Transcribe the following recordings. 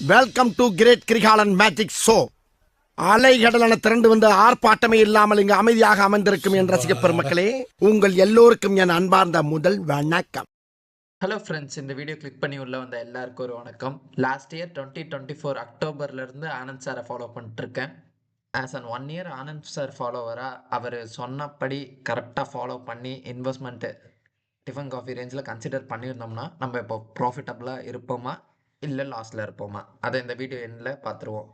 Welcome to great Kirikalan magic show. அலைகடலான திரண்டு வந்து ஆர்ப்பாட்டமே இல்லாமல் இங்கு அமைதியாக அமர்ந்திருக்கும் என் ரசிக பெருமக்களே, உங்கள் எல்லோருக்கும் என் அன்பார்ந்த முதல் வணக்கம். ஹலோ ஃப்ரெண்ட்ஸ், இந்த வீடியோ கிளிக் பண்ணி உள்ள வந்த எல்லாருக்கும் ஒரு வணக்கம். லாஸ்ட் இயர் 2024 அக்டோபர்லேருந்து ஆனந்த் சாரை ஃபாலோ பண்ணிட்டுருக்கேன். As an 1 year Anand sir ஃபாலோவராக அவர் சொன்னபடி கரெக்டாக ஃபாலோ பண்ணி இன்வெஸ்ட்மெண்ட்டு டிஃபன் காஃபி ரேஞ்சில் கன்சிடர் பண்ணியிருந்தோம்னா நம்ம இப்போ ப்ராஃபிட்டபுளாக இருப்போமா இல்லை லாஸில் இருப்போமா, அதை இந்த வீடியோ எண்ணில் பார்த்துருவோம்.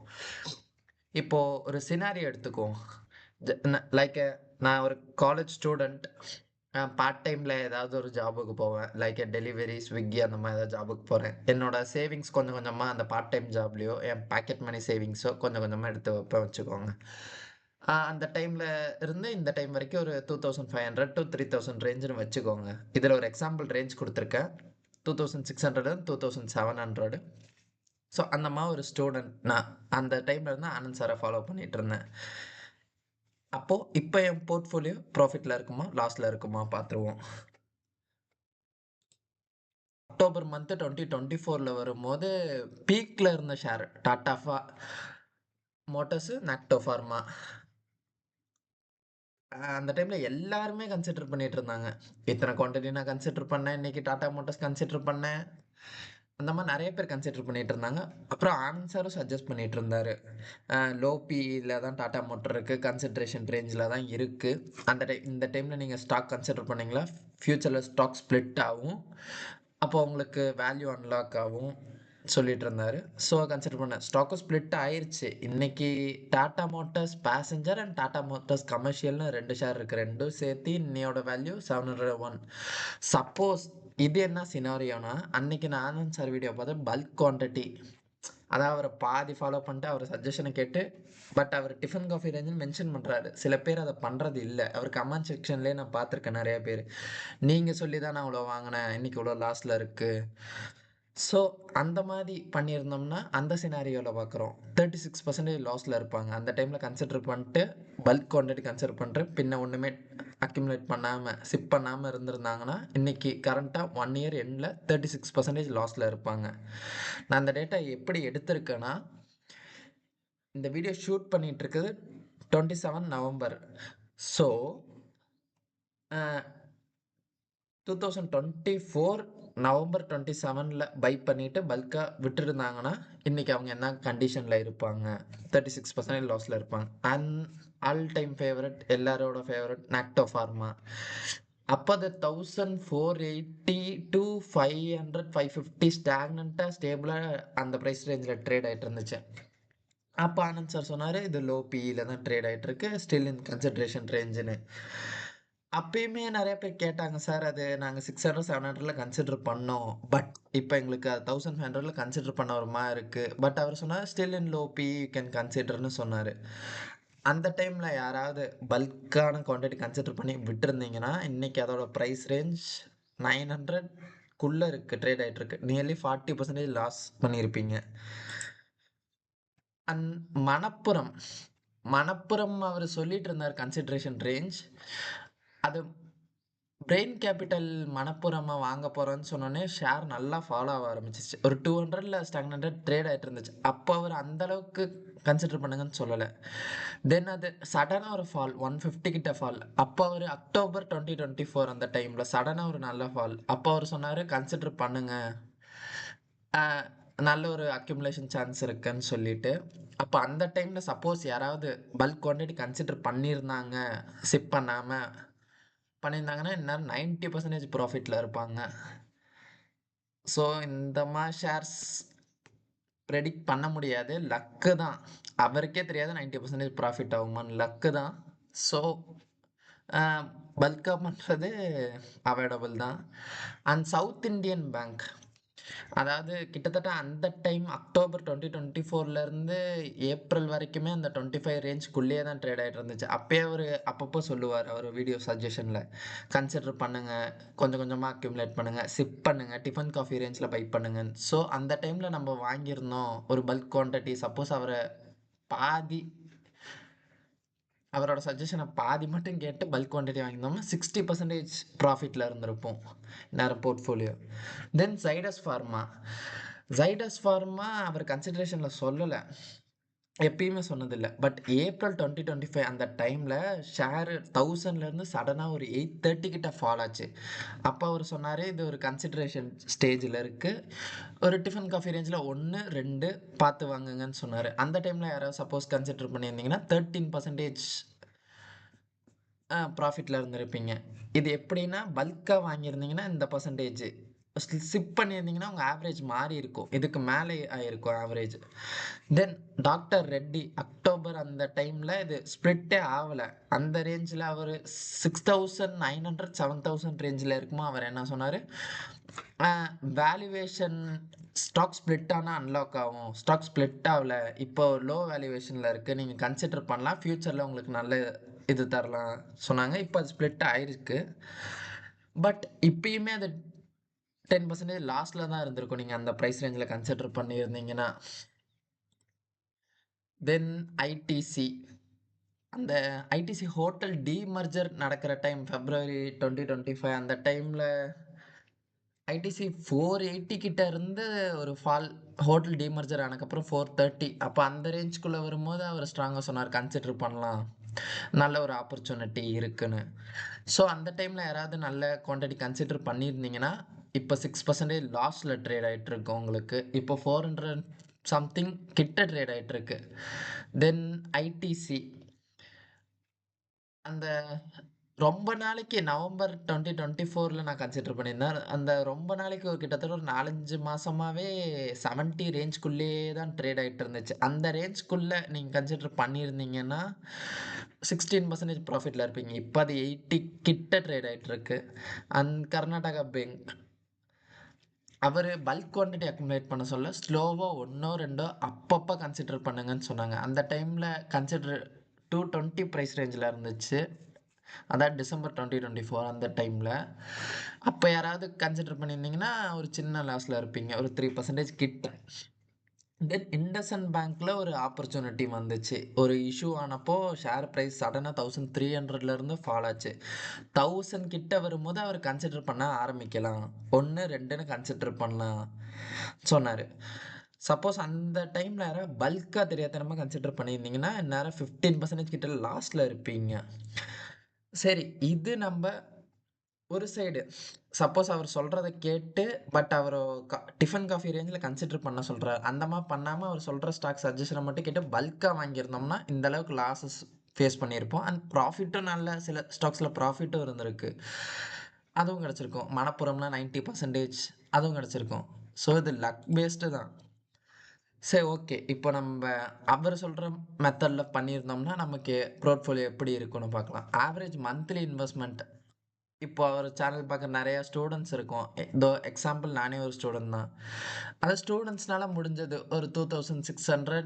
இப்போது ஒரு சினாரியோ எடுத்துக்குவோம். லைக் நான் ஒரு காலேஜ் ஸ்டூடெண்ட், பார்ட் டைமில் ஏதாவது ஒரு ஜாபுக்கு போவேன். லைக் டெலிவரி, ஸ்விக்கி அந்த மாதிரி ஏதாவது ஜாபுக்கு போகிறேன். என்னோட சேவிங்ஸ் கொஞ்சம் கொஞ்சமாக அந்த பார்ட் டைம் ஜாப்லேயோ என் பாக்கெட் மணி சேவிங்ஸோ கொஞ்சம் கொஞ்சமாக எடுத்து வைப்பேன் வச்சுக்கோங்க. அந்த டைமில் இருந்து இந்த டைம் வரைக்கும் ஒரு 2500 to 3000 ரேஞ்சுன்னு வச்சுக்கோங்க. இதில் ஒரு எக்ஸாம்பிள் ரேஞ்ச் கொடுத்துருக்கேன், 2600 2700. ஸோ அந்த மாதிரி ஒரு ஸ்டூடெண்ட் நான் அந்த டைமில் இருந்து ஆனந்த் சாரை ஃபாலோ பண்ணிகிட்டு இருந்தேன். அப்போது இப்போ என் போர்ட்ஃபோலியோ ப்ராஃபிட்டில் இருக்குமா லாஸில் இருக்குமா பார்த்துருவோம். அக்டோபர் மந்த்து 2024 வரும்போது பீக்கில் இருந்த ஷேர் டாட்டா மோட்டர்ஸு, நாக்டோ ஃபார்மா. அந்த டைமில் எல்லாருமே கன்சிடர் பண்ணிட்டு இருந்தாங்க. இத்தனை குவான்டிட்டி நான் கன்சிடர் பண்ணேன், இன்னைக்கு டாடா மோட்டர்ஸ் கன்சிடர் பண்ணேன், அந்த மாதிரி நிறைய பேர் கன்சிடர் பண்ணிட்டு இருந்தாங்க. அப்புறம் ஆனந்த் சாரும் சஜஸ்ட் பண்ணிட்டு இருந்தாரு, லோ பியில் தான் டாடா மோட்டர் இருக்குது, கன்சிட்ரேஷன் ரேஞ்சில் தான் இருக்குது. இந்த டைமில் நீங்கள் ஸ்டாக் கன்சிடர் பண்ணிங்களா, ஃப்யூச்சரில் ஸ்டாக் ஸ்ப்ளிட் ஆகும், அப்போ உங்களுக்கு வேல்யூ அன்லாக் ஆகும் சொல்லிட்டு இருந்தாரு. ஸோ கன்சிடர் பண்ணேன். ஸ்டாக்கும் ஸ்ப்ளிட் ஆயிடுச்சு. இன்னைக்கு Tata Motors passenger and Tata Motors கமர்ஷியல்னு 2 ஷேர் இருக்குது. ரெண்டும் சேர்த்து இன்னையோட வேல்யூ 701. சப்போஸ் இது என்ன சினாரியோனா, அன்னைக்கு நான் ஆனந்த் சார் வீடியோ பார்த்து பல்க் குவான்டிட்டி, அதாவது அவரை பாதி ஃபாலோ பண்ணிட்டு அவர் சஜஷனை கேட்டு, பட் அவர் டிஃபன் காஃபி ரேஞ்சுன்னு மென்ஷன் பண்ணுறாரு. சில பேர் அதை பண்ணுறது இல்லை. அவர் கமெண்ட் செக்ஷன்லேயே நான் பார்த்துருக்கேன் நிறைய பேர், நீங்கள் சொல்லி தான் நான் இவ்வளோ வாங்கினேன், இன்றைக்கி இவ்வளோ லாஸில் இருக்குது. ஸோ அந்த மாதிரி பண்ணியிருந்தோம்னா அந்த சினாரியோவில் பார்க்குறோம் 36% லாஸில் இருப்பாங்க. அந்த டைமில் கன்சிடர் பண்ணிட்டு பல்க் குவான்டிட்டி கன்சிடர் பண்ணிட்டு பின்ன ஒன்றுமே அக்யூமுலேட் பண்ணாமல் சிப் பண்ணாமல் இருந்திருந்தாங்கன்னா இன்றைக்கி கரண்ட்டாக 1 இயர் எண்டில் 36% லாஸில் இருப்பாங்க. நான் அந்த டேட்டா எப்படி எடுத்திருக்கேன்னா, இந்த வீடியோ ஷூட் பண்ணிகிட்டு இருக்குது 27 நவம்பர். ஸோ 2024 நவம்பர் 27 பை பண்ணிவிட்டு பல்காக விட்டுருந்தாங்கன்னா இன்றைக்கி அவங்க என்ன கண்டிஷனில் இருப்பாங்க, 36% லாஸில் இருப்பாங்க. ஆல் டைம் ஃபேவரட், எல்லாரோட ஃபேவரட் நாக்டோ ஃபார்மா. அப்போ அது 1480 to 500 550 ஸ்டாக்னண்ட்டாக ஸ்டேபிளாக அந்த ப்ரைஸ் ரேஞ்சில் ட்ரேட் ஆகிட்டு இருந்துச்சு. அப்போ ஆனந்த் சார் சொன்னார், இது லோ பியில் தான் ட்ரேட் ஆகிட்டு இருக்கு, ஸ்டில் இன் கன்சிட்ரேஷன் ரேஞ்சுன்னு. அப்பயுமே நிறைய பேர் கேட்டாங்க, சார் அது நாங்கள் 600 700 கன்சிடர் பண்ணோம், பட் இப்போ எங்களுக்கு 1500 கன்சிடர் பண்ண ஒரு மாதிரி இருக்குது. பட் அவர் சொன்னார் still in low P you can கன்சிடர்னு சொன்னார். அந்த டைமில் யாராவது பல்கான குவான்டிட்டி கன்சிடர் பண்ணி விட்டுருந்தீங்கன்னா இன்றைக்கி அதோட ப்ரைஸ் ரேஞ்ச் 900க்குள்ளே இருக்குது, ட்ரேட் ஆகிட்டு இருக்கு. நியர்லி 40% லாஸ் பண்ணியிருப்பீங்க. மணப்புரம் அவர் சொல்லிட்டு இருந்தார் கன்சிடரேஷன் ரேஞ்ச். அது பிரெயின் கேபிட்டல் மணப்புரமாக வாங்க போகிறோன்னு சொன்னோன்னே ஷேர் நல்லா ஃபாலோ ஆக ஆரம்பிச்சிச்சு. ஒரு 200 ஸ்டாக்னண்ட்டாக ட்ரேட் ஆகிட்டு இருந்துச்சு. அப்போ அவர் அந்தளவுக்கு கன்சிடர் பண்ணுங்கன்னு சொல்லலை. தென் அது சடனாக ஒரு ஃபால் 150 கிட்ட ஃபால். அப்போ அவர் அக்டோபர் 2024 அந்த டைமில் சடனாக ஒரு நல்ல ஃபால். அப்போ அவர் சொன்னார் கன்சிடர் பண்ணுங்க, நல்ல ஒரு அக்யூமுலேஷன் சான்ஸ் இருக்குன்னு சொல்லிட்டு. அப்போ அந்த டைமில் சப்போஸ் யாராவது பல்க் குவான்டிட்டி கன்சிடர் பண்ணியிருந்தாங்க, சிப் பண்ணாமல் பண்ணியிருந்தாங்கன்னா இன்னும் 90% ப்ராஃபிட்டில் இருப்பாங்க. ஸோ இந்த மாதிரி ஷேர்ஸ் ப்ரெடிக்ட் பண்ண முடியாது, லக்கு தான். அவருக்கே தெரியாது 90% ப்ராஃபிட் ஆகுமான்னு, லக்கு தான். ஸோ பல்காக பண்ணுறது அவைலபிள் தான். அண்ட் சவுத் இண்டியன் பேங்க், அதாவது கிட்டத்தட்ட அந்த டைம் அக்டோபர் 2024 ஏப்ரல் வரைக்குமே அந்த 25 ரேஞ்சுக்குள்ளேயே தான் ட்ரேட் ஆகிட்டு இருந்துச்சு. அப்போயே அவர் அப்பப்போ சொல்லுவார் அவர் வீடியோ சஜஷனில், கன்சிடர் பண்ணுங்கள், கொஞ்சம் கொஞ்சமாக அக்யூமுலேட் பண்ணுங்கள், சிப் பண்ணுங்கள், டிஃபன் காஃபி ரேஞ்சில் பை பண்ணுங்க. ஸோ அந்த டைமில் நம்ம வாங்கியிருந்தோம் ஒரு பல்க் குவான்டிட்டி. சப்போஸ் அவரோட சஜஷனை பாதி மட்டும் கேட்டு பல்க் குவான்டிட்டி வாங்கியிருந்தோம்னா 60% ப்ராஃபிட்டில் இருந்திருப்போம் நேரம் போர்ட்ஃபோலியோ. தென் சைடஸ் ஃபார்மா, ஜைடஸ் ஃபார்மா அவர் கன்சிடரேஷன்ல சொல்லல. எப்பயுமே சொன்னதில்ல. பட் ஏப்ரல் 2025 அந்த டைம்ல ஷேர் 1000ல இருந்து சடனா ஒரு 830 கிட்ட ஃபால் ஆச்சு. அப்ப அவரு சொன்னாரு, "இது ஒரு கன்சிடரேஷன் ஸ்டேஜ்ல இருக்கு. ஒரு டிஃபன் காஃபி ரேஞ்ச்ல 1, 2 பார்த்து வாங்குங்கன்னு" சொன்னாரு. அந்த டைம்ல யாராவது சப்போஸ் கன்சிடர் பண்ணியிருந்தீங்கன்னா 13% ப்ராஃபிட்ல இருந்திருப்பீங்க. இது எப்படின்னா, பல்க்கா வாங்கியிருந்தீங்கன்னா இந்த பெர்சன்டேஜ். ஸ்கிப் பண்ணியிருந்தீங்கன்னா, உங்க ஆவரேஜ் மாறி இருக்கும். இதுக்கு மேலே ஆயிருக்கும் ஆவரேஜ். தென் டாக்டர் ரெட்டி அக்டோபர் அந்த டைம்ல இது ஸ்ப்ளிட்டே ஆவல. அந்த ரேஞ்ச்ல அவரு 6900, 7000 ரேஞ்ச்ல இருக்குமோ அவர் என்ன சொன்னாரு, வேல்யூவேஷன் ஸ்டாக் ஸ்ப்ளிட் ஆனா அன்லாக் ஆகும். ஸ்டாக் ஸ்ப்ளிட் ஆவல. இப்போ லோ வேல்யூவேஷன்ல இருக்கு. நீங்க கன்சிடர் பண்ணலாம். ஃபியூச்சர்ல உங்களுக்கு நல்ல இது தரலாம் சொன்னாங்க. இப்போ அது ஸ்ப்ளிட் ஆயிருக்கு. பட் இப்பயுமே அது 10% லாஸ்ல தான் இருந்திருக்கும். நீங்க அந்த பிரைஸ் ரேஞ்ச்ல கன்சிடர் பண்ணியிருந்தீங்கன்னா. தென் ஐடிசி. அந்த ஐடிசி ஹோட்டல் டீமர்ஜர் நடக்கிற டைம் பிப்ரவரி 2025 அந்த டைம்ல ஐடிசி 480 கிட்ட இருந்து ஒரு ஃபால். ஹோட்டல் டீமர்ஜர் ஆனதுக்கப்புறம் 430. அப்போ அந்த ரேஞ்சுக்குள்ள வரும்போது அவர் ஸ்ட்ராங்கா சொன்னார், கன்சிடர் பண்ணலாம். நல்ல ஒரு ஆப்பர்ச்சுனிட்டி இருக்குன்னு. ஸோ அந்த டைம்ல யாராவது நல்ல குவான்டிட்டி கன்சிடர் பண்ணியிருந்தீங்கன்னா, இப்போ 6% லாஸ்ல ட்ரேட் ஆயிட்டு இருக்கு உங்களுக்கு. இப்போ 400 சம்திங் கிட்ட ட்ரேட் ஆயிட்டு இருக்கு. தென் ஐடிசி அந்த ரொம்ப நாளைக்கு நவம்பர் 2024ல நான் கன்சிடர் பண்ணியிருந்தேன். அந்த ரொம்ப நாளைக்கு ஒரு கிட்டத்தட்ட ஒரு 4, 5 மாசமாவே 70 ரேஞ்ச்குள்ளேயே தான் ட்ரேட் ஆயிட்டு இருந்துச்சு. அந்த ரேஞ்ச்குள்ள நீங்க கன்சிடர் பண்ணியிருந்தீங்கன்னா 16% ப்ராஃபிட்ல இருப்பீங்க. இப்ப அது 80 கிட்ட ட்ரேட் ஆயிட்டு இருக்கு. கர்நாடகா பேங்க் அவரு பல்க் குவான்டிட்டி அக்குமுலேட் பண்ண சொல்ல, ஸ்லோவா 1ஓ 2ஓ அப்பப்ப கன்சிடர் பண்ணுங்கன்னு சொன்னாங்க. அந்த டைம்ல கன்சிடர் 220 பிரைஸ் ரேஞ்ச்ல இருந்துச்சு. அதான் டிசம்பர் 2024 அந்த டைம்ல. அப்ப யாராவது கன்சிடர் பண்ணியிருந்தீங்கன்னா, ஒரு சின்ன லாஸ்ல இருப்பீங்க. ஒரு 3% கிட்ட. தென் இண்டஸ்இண்ட் பேங்க்ல ஒரு ஆப்பர்ச்சுனிட்டி வந்துச்சு. ஒரு இஷ்யூ ஆனப்போ ஷேர் பிரைஸ் சடனா 1300ல இருந்து ஃபால் ஆச்சு. 1000 கிட்ட வரும்போது அவர் கன்சிடர் பண்ண ஆரம்பிக்கலாம். 1, 2ன்னு கன்சிடர் பண்ணலாம் சொன்னாரு. சப்போஸ் அந்த டைம்ல யாராவது பல்க்கா தெரியாத்தனமா கன்சிடர் பண்ணியிருந்தீங்கன்னா, இந்நேரம் 15% கிட்ட லாஸ்ட்ல இருப்பீங்க. சரி, இது நம்ப ஒரு சைடு. சப்போஸ் அவர் சொல்றத கேட்டு, பட் அவரு டிஃபன் காஃபி ரேஞ்ச்ல கன்சிடர் பண்ண சொல்றாரு. அந்த மாரி பண்ணாம அவர் சொல்ற ஸ்டாக் சஜஷன மட்டும் கேட்டு பல்க்கா வாங்கியிருந்தோம்னா, இந்த அளவுக்கு லாஸஸ் ஃபேஸ் பண்ணியிருப்போம். அண்ட் ப்ராஃபிட்டும் நல்ல சில ஸ்டாக்ஸ்ல ப்ராஃபிட்டும் இருந்திருக்கு. அதுவும் கிடைச்சிருக்கும். மணப்புரம்லாம் 90% அதுவும் கிடைச்சிருக்கும். ஸோ இது லக் பேஸ்டு தான். சரி, ஓகே. இப்போ நம்ப அவரு சொல்ற மெத்தட்ல பண்ணியிருந்தோம்னா, நமக்கு போர்ட்ஃபோலியோ எப்படி இருக்குன்னு பார்க்கலாம். ஆவரேஜ் மந்த்லி இன்வெஸ்ட்மென்ட் இப்போ அவர் சேனல் பார்க்குற நெறைய ஸ்டூடண்ட்ஸ் இருக்கும். இதோ எக்ஸாம்பிள் நானே ஒரு ஸ்டூடண்ட் தான். அந்த ஸ்டூடண்ட்ஸ்னால முடிஞ்சது ஒரு 2600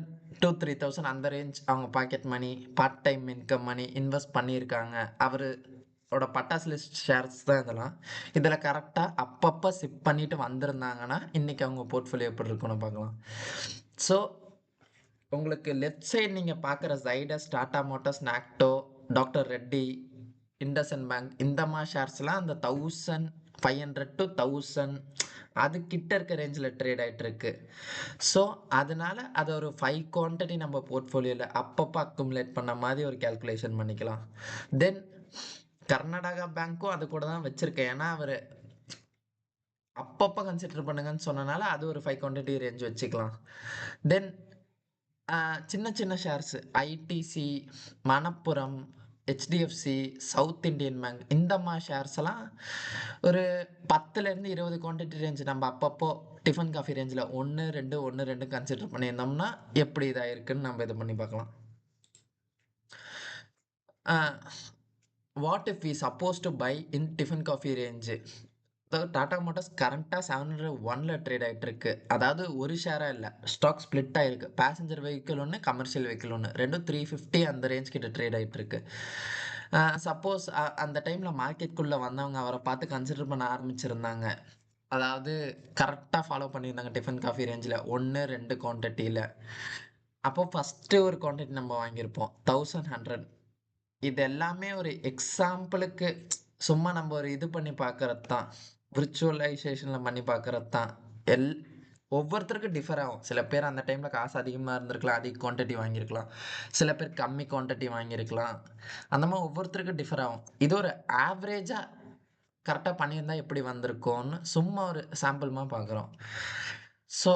டூ 3000 அந்த ரேஞ்ச் அவங்க pocket money, part time income money invest பண்ணியிருக்காங்க. அவரோட பட்டாசு லிஸ்ட் ஷேர்ஸ் தான் இதெல்லாம். இதில கரெக்ட்டா அப்பப்ப சிப் பண்ணிட்டு வந்திருந்தாங்கன்னா, இன்னைக்கு அவங்க போர்ட்ஃபோலியோ எப்படி இருக்குன்னு பார்க்கலாம். ஸோ உங்களுக்கு லெஃப்ட் சைடு நீங்க பார்க்குற Zydus, டாடா மோட்டார்ஸ், நாக்டோ, டாக்டர் ரெட்டி, இண்டஸ்இண்ட் பேங்க் இந்த மாரி ஷேர்ஸ்லாம் அந்த 1500 டூ 1000 அது கிட்ட இருக்க ரேஞ்ச்ல ட்ரேட் ஆயிட்டு இருக்கு. ஸோ, அதனால அத ஒரு 5 குவான்டிட்டி நம்ம போர்ட்ஃபோலியோல அப்பப்ப அக்குமுலேட் பண்ண மாரி ஒரு கால்குலேஷன் பண்ணிக்கலாம். தென் கர்நாடகா பேங்க்கும் அது கூட தான் வச்சிருக்கேன். ஏன்னா, அவரு அப்பப்ப கன்சிடர் பண்ணுங்கன்னு சொன்னனால, அது ஒரு 5 குவான்டிட்டி ரேஞ்ச் வச்சுக்கலாம். தென் சின்ன சின்ன shares ITC, Manappuram, HDFC, south Indian bank இந்த மாரி ஷேர்ஸ் எல்லாம் ஒரு 10லேருந்து 20 குவான்டிட்டி ரேஞ்ச் நம்ம அப்பப்போ டிஃபன் காஃபி ரேஞ்ச்ல 1, 2, 1, 2 கன்சிடர் பண்ணியிருந்தோம்னா, எப்படி இதாயிருக்குன்னு நம்ம இது பண்ணி பார்க்கலாம். Ah what if we suppose to buy in tiffin coffee range? அதாவது டாடா மோட்டார்ஸ் கரண்ட்டா 701ல ட்ரேட் ஆயிட்டு இருக்கு. அதாவது ஒரு ஷேரா இல்ல. ஸ்டாக் ஸ்ப்ளிட் ஆயிருக்கு. பேசஞ்சர் வெஹிக்கிள் ஒண்ணு, கமர்ஷியல் வெஹிக்கிள் ஒண்ணு. ரெண்டும் 350 அந்த ரேஞ்ச் கிட்ட ட்ரேட் ஆயிட்டு இருக்கு. சப்போஸ் அந்த டைம்ல மார்க்கெட்குள்ள வந்தவங்க அவர பார்த்து கன்சிடர் பண்ண ஆரம்பிச்சிருந்தாங்க. அதாவது கரெக்ட்டா ஃபாலோ பண்ணியிருந்தாங்க டிஃபன் காஃபி ரேஞ்ச்ல 1, 2 குவான்டிட்டில. அப்போ ஃபர்ஸ்ட்டு ஒரு குவான்டிட்டி நம்ம வாங்கியிருப்போம். 1100. இது எல்லாமே ஒரு எக்ஸாம்பிளுக்கு சும்மா நம்ம ஒரு இது பண்ணி பார்க்கறது தான். விர்ச்சுவலைசேஷன்ல பண்ணி பார்க்கறது தான். எல் ஒவ்வொருத்தருக்கும் டிஃபர் ஆகும். சில பேர் அந்த டைமில் காசு அதிகமாக இருந்திருக்கலாம், அதிக குவான்டிட்டி வாங்கியிருக்கலாம். சில பேர் கம்மி குவான்டிட்டி வாங்கியிருக்கலாம். அந்த மாதிரி ஒவ்வொருத்தருக்கும் டிஃபர் ஆகும். இது ஒரு ஆவரேஜாக கரெக்டாக பண்ணியிருந்தா எப்படி வந்திருக்கும்னு சும்மா ஒரு சாம்பிள்மாக பார்க்குறோம். ஸோ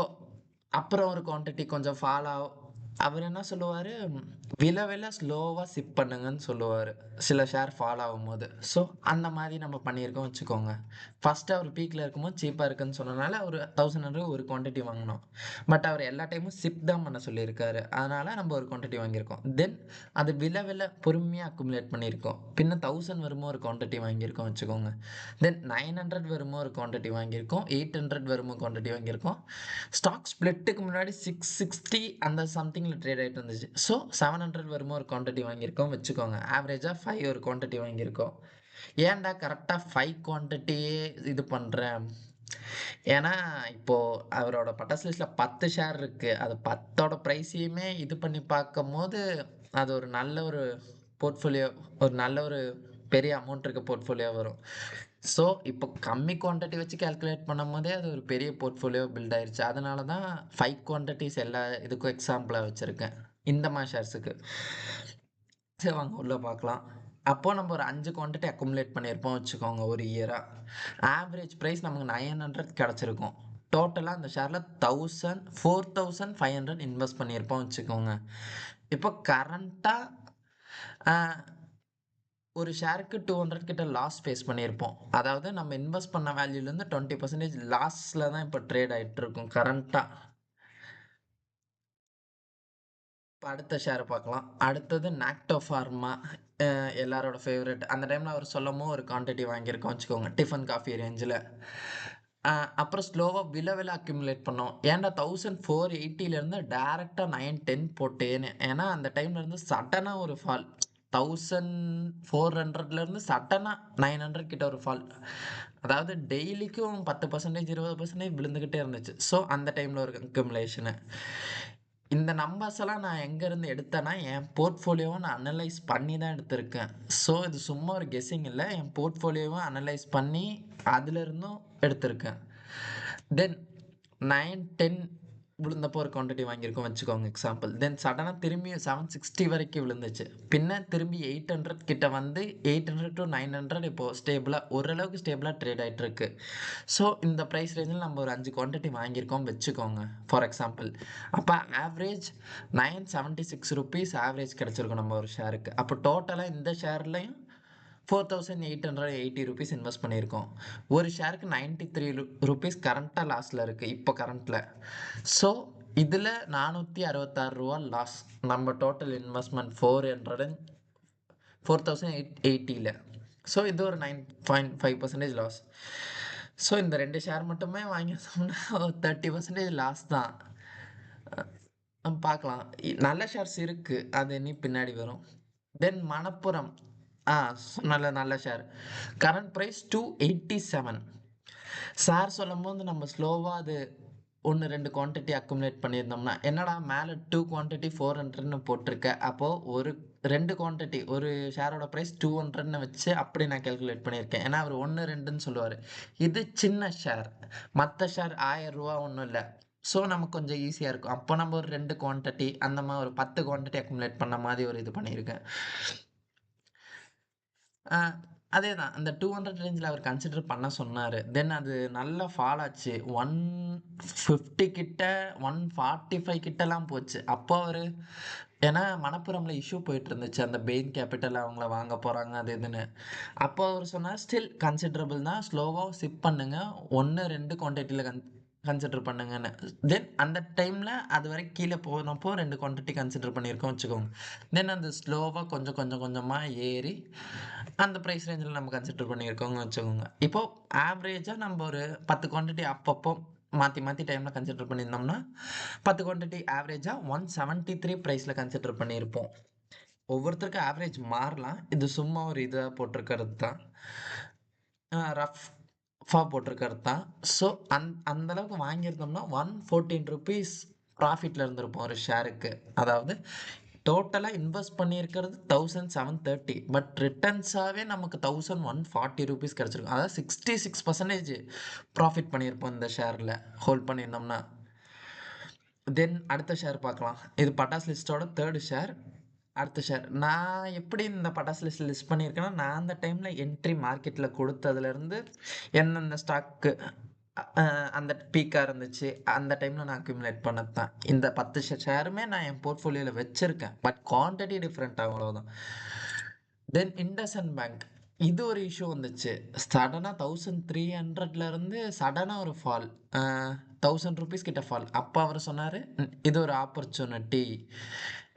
அப்புறம் ஒரு குவான்டிட்டி கொஞ்சம் ஃபால் ஆகும். அவர் என்ன சொல்லுவார், வில ஸ்லோவாக சிப் பண்ணுங்கன்னு சொல்லுவார் சில ஷேர் ஃபால் ஆகும்போது. ஸோ அந்த மாதிரி நம்ம பண்ணியிருக்கோம் வச்சுக்கோங்க. ஃபஸ்ட்டு அவர் பீக்கில் இருக்கும்போது சீப்பாக இருக்குன்னு சொன்னனால ஒரு 1000 ஒரு குவான்டிட்டி வாங்கினோம். பட் அவர் எல்லா டைமும் சிப் தான் பண்ண சொல்லியிருக்காரு. அதனால் நம்ம ஒரு குவான்டிட்டி வாங்கியிருக்கோம். தென் அது வில பொறுமையாக அக்குமுலேட் பண்ணியிருக்கோம். பின்ன 1000 வருமோ ஒரு குவான்டிட்டி வாங்கியிருக்கோம் வச்சுக்கோங்க. தென் 900 வருமோ ஒரு குவான்டிட்டி வாங்கியிருக்கோம். 800 வருமோ குவான்டிட்டி வாங்கியிருக்கோம். ஸ்டாக் ஸ்ப்ளிட்டுக்கு முன்னாடி 660 அந்த சம்திங்கில் ட்ரேட் ஆகிட்டு இருந்துச்சு. ஸோ 700 வருமோ ஒரு குவான்டிட்டி வாங்கியிருக்கோம் வச்சுக்கோங்க. ஆவரேஜாக 5 ஒரு குவான்டிட்டி வாங்கியிருக்கோம். ஏன்டா கரெக்டாக 5 குவான்டிட்டியே இது பண்ணுறேன், ஏன்னா இப்போது அவரோட பட்டாஸ் லிஸ்ட்டில் 10 ஷேர் இருக்குது. அது 10ஓட ப்ரைஸையுமே இது பண்ணி பார்க்கும்போது அது ஒரு நல்ல ஒரு போர்ட்ஃபோலியோ, ஒரு நல்ல ஒரு பெரிய அமௌண்ட் இருக்க போர்ட்ஃபோலியோ வரும். ஸோ இப்போ கம்மி குவான்டிட்டி வச்சு கால்குலேட் பண்ணும்போதே அது ஒரு பெரிய போர்ட்ஃபோலியோ பில்ட் ஆயிருச்சு. அதனால தான் 5 குவான்டிட்டிஸ் எல்லா இதுக்கும் எக்ஸாம்பிளாக வச்சுருக்கேன் இந்த மாதிரி ஷேர்ஸுக்கு. சரி வாங்க உள்ளே பார்க்கலாம். அப்போ நம்ம ஒரு 5 குவான்டிட்டி அக்குமுலேட் பண்ணியிருப்போம் வச்சுக்கோங்க ஒரு இயராக. ஆவரேஜ் ப்ரைஸ் நமக்கு 900 கிடச்சிருக்கும். டோட்டலாக அந்த ஷேரில் 4500 இன்வெஸ்ட் பண்ணியிருப்போம் வச்சுக்கோங்க. இப்போ கரண்ட்டாக ஒரு ஷேருக்கு 200 கிட்ட லாஸ் ஃபேஸ் பண்ணியிருப்போம். அதாவது நம்ம இன்வெஸ்ட் பண்ண வேல்யூலேருந்து 20% லாஸில் தான் இப்போ ட்ரேட் ஆகிட்டு இருக்கும் கரண்ட்டாக. இப்போ அடுத்த ஷேர் பார்க்கலாம். அடுத்தது நாக்டோ ஃபார்மா, எல்லாரோட ஃபேவரட். அந்த டைமில் அவர் சொல்லவும் ஒரு குவான்டிட்டி வாங்கியிருக்கோம் வச்சுக்கோங்க, டிஃபன் காஃபி ரேஞ்சில். அப்புறம் ஸ்லோவாக வில அக்யூமுலேட் பண்ணோம். ஏன்டா 1480லேருந்து டேரெக்டாக 910 போட்டேன்னு. ஏன்னா அந்த டைம்லேருந்து சடனாக ஒரு ஃபால், 1400லேருந்து சடனாக 900 கிட்ட ஒரு ஃபால். அதாவது டெய்லிக்கும் 10% 20% விழுந்துக்கிட்டே இருந்துச்சு. ஸோ அந்த டைமில் ஒரு அக்யூமுலேஷனு. இந்த நம்பர்ஸ் எல்லாம் நான் எங்கேருந்து எடுத்தேன்னா, என் போர்ட்ஃபோலியோவை நான் அனலைஸ் பண்ணி தான் எடுத்திருக்கேன். ஸோ இது சும்மா ஒரு கெஸ்ஸிங் இல்லை, என் போர்ட்ஃபோலியோவை அனலைஸ் பண்ணி அதிலிருந்தும் எடுத்திருக்கேன். தென் 910 விழுந்தப்போ ஒரு குவான்டிட்டி வாங்கியிருக்கோம் வச்சுக்கோங்க எக்ஸாம்பிள். தென் சடனாக திரும்பி 760 வரைக்கும் விழுந்துச்சு. பின்ன திரும்பி 800 கிட்ட வந்து 800 to 900 இப்போது ஸ்டேபிளாக, ஓரளவுக்கு ஸ்டேபிளாக ட்ரேட் ஆகிட்டு இருக்கு. ஸோ இந்த ப்ரைஸ் ரேஞ்சில் நம்ம ஒரு 5 குவான்டிட்டி வாங்கியிருக்கோம் வச்சுக்கோங்க ஃபார் எக்ஸாம்பிள். அப்போ ஆவரேஜ் 976 ருபீஸ் ஆவரேஜ் கிடச்சிருக்கும் நம்ம ஒரு ஷேருக்கு. அப்போ டோட்டலாக இந்த ஷேர்லையும் 4880 ருபீஸ் இன்வெஸ்ட் பண்ணியிருக்கோம். ஒரு ஷேருக்கு 93 ருபீஸ் கரண்ட்டாக லாஸில் இருக்குது இப்போ கரண்ட்டில். ஸோ இதில் 466 ரூபா லாஸ். நம்ம டோட்டல் இன்வெஸ்ட்மெண்ட் 4880ல். ஸோ இது ஒரு 9.5% லாஸ். ஸோ இந்த 2 ஷேர் மட்டுமே வாங்கியிருந்தோம்னா ஒரு 30% லாஸ் தான். பார்க்கலாம். நல்ல ஷேர்ஸ் இருக்குது, அது இனி பின்னாடி வரும். தென் மணப்புரம், நல்ல ஷேர். Current price 287. சார் சொல்லும்போது நம்ம ஸ்லோவாக அது 1-2 குவான்டிட்டி அக்குமுலேட் பண்ணியிருந்தோம்னா, என்னடா மேலே 2 குவான்டிட்டி 400ன்னு போட்டிருக்க, அப்போது ஒரு 2 குவான்டிட்டி ஒரு ஷேரோட ப்ரைஸ் 200ன்னு வச்சு அப்படி நான் கேல்குலேட் பண்ணியிருக்கேன். ஏன்னா அவர் 1 2ன்னு சொல்லுவார். இது சின்ன ஷேர், மற்ற ஷேர் 1000 ரூபா ஒன்றும் இல்லை. ஸோ நமக்கு கொஞ்சம் ஈஸியாக இருக்கும். அப்போ நம்ம ஒரு 2 குவான்டிட்டி அந்த மாதிரி ஒரு 10 குவான்டிட்டி அக்குமுலேட் பண்ண மாதிரி ஒரு இது பண்ணியிருக்கேன். அதே தான் அந்த 200 ரேஞ்சில் அவர் கன்சிடர் பண்ண சொன்னார். தென் அது நல்லா ஃபால் ஆச்சு. 150 கிட்ட 145 கிட்டலாம் போச்சு. அப்போ அவர், ஏன்னா மணப்புரமில் இஷ்யூ போயிட்டு இருந்துச்சு, அந்த பெயின் கேபிட்டல் அவங்கள வாங்க போகிறாங்க அது இதுன்னு. அப்போ அவர் சொன்னார் ஸ்டில் கன்சிடரபிள் தான், ஸ்லோவாக சிப் பண்ணுங்க, 1-2 குவான்டிட்டியில் கன்சிடர் பண்ணுங்கன்னு. தென் அந்த டைமில் அது வரைக்கும் கீழே போனப்போ 2 குவான்டிட்டி கன்சிடர் பண்ணியிருக்கோம் வச்சுக்கோங்க. தென் அந்த ஸ்லோவாக கொஞ்சமாக ஏறி அந்த ப்ரைஸ் ரேஞ்சில் நம்ம கன்சிடர் பண்ணியிருக்கோங்க வச்சுக்கோங்க. இப்போது ஆவரேஜாக நம்ம ஒரு 10 குவான்டிட்டி அப்பப்போ மாற்றி டைமில் கன்சிடர் பண்ணியிருந்தோம்னா 10 குவான்டிட்டி ஆவரேஜாக 173 ப்ரைஸில் கன்சிடர் பண்ணியிருப்போம். ஒவ்வொருத்தருக்கும் ஆவரேஜ் மாறலாம், இது சும்மா ஒரு இதாக போட்டிருக்கிறது தான், ரஃபாக போட்டிருக்கிறது தான். ஸோ அந்தளவுக்கு வாங்கியிருந்தோம்னா 114 ருபீஸ் ப்ராஃபிட்டில் இருந்திருப்போம் ஒரு ஷேருக்கு. அதாவது டோட்டலாக இன்வெஸ்ட் பண்ணியிருக்கிறது 1730, பட் ரிட்டர்ன்ஸாகவே நமக்கு 1140 ருபீஸ் கிடச்சிருக்கும். அதாவது 66% ப்ராஃபிட் பண்ணியிருப்போம் இந்த ஷேரில் ஹோல்ட் பண்ணியிருந்தோம்னா. தென் அடுத்த ஷேர் பார்க்கலாம். இது பட்டாஸ் லிஸ்ட்டோட 3 ஷேர். அடுத்த ஷேர். நான் எப்படி இந்த பட்டாஸ் லிஸ்ட்ல லிஸ்ட் பண்ணியிருக்கேன்னா, நான் அந்த டைம்ல என்ட்ரி மார்க்கெட்ல குடுத்ததுலருந்து எந்தெந்த ஸ்டாக்கு அ அந்த பீக்கா இருந்துச்சு, அந்த டைம்ல நான் அக்யூமுலேட் பண்ணது தான். இந்த 10 ஷேருமே நான் என் போர்ட்ஃபோலியோல வச்சிருக்கேன். பட் குவான்டிட்டி டிஃபரெண்ட் அவ்வளவுதான். தென் இண்டஸ்இண்ட் பேங்க். இது ஒரு இஷ்யூ வந்துச்சு. சடனா 1300ல இருந்து சடனா ஒரு ஃபால். அ ₹1000 கிட்ட ஃபால். அப்ப அவரு சொன்னாரு, இது ஒரு ஆப்பர்ச்சுனிட்டி.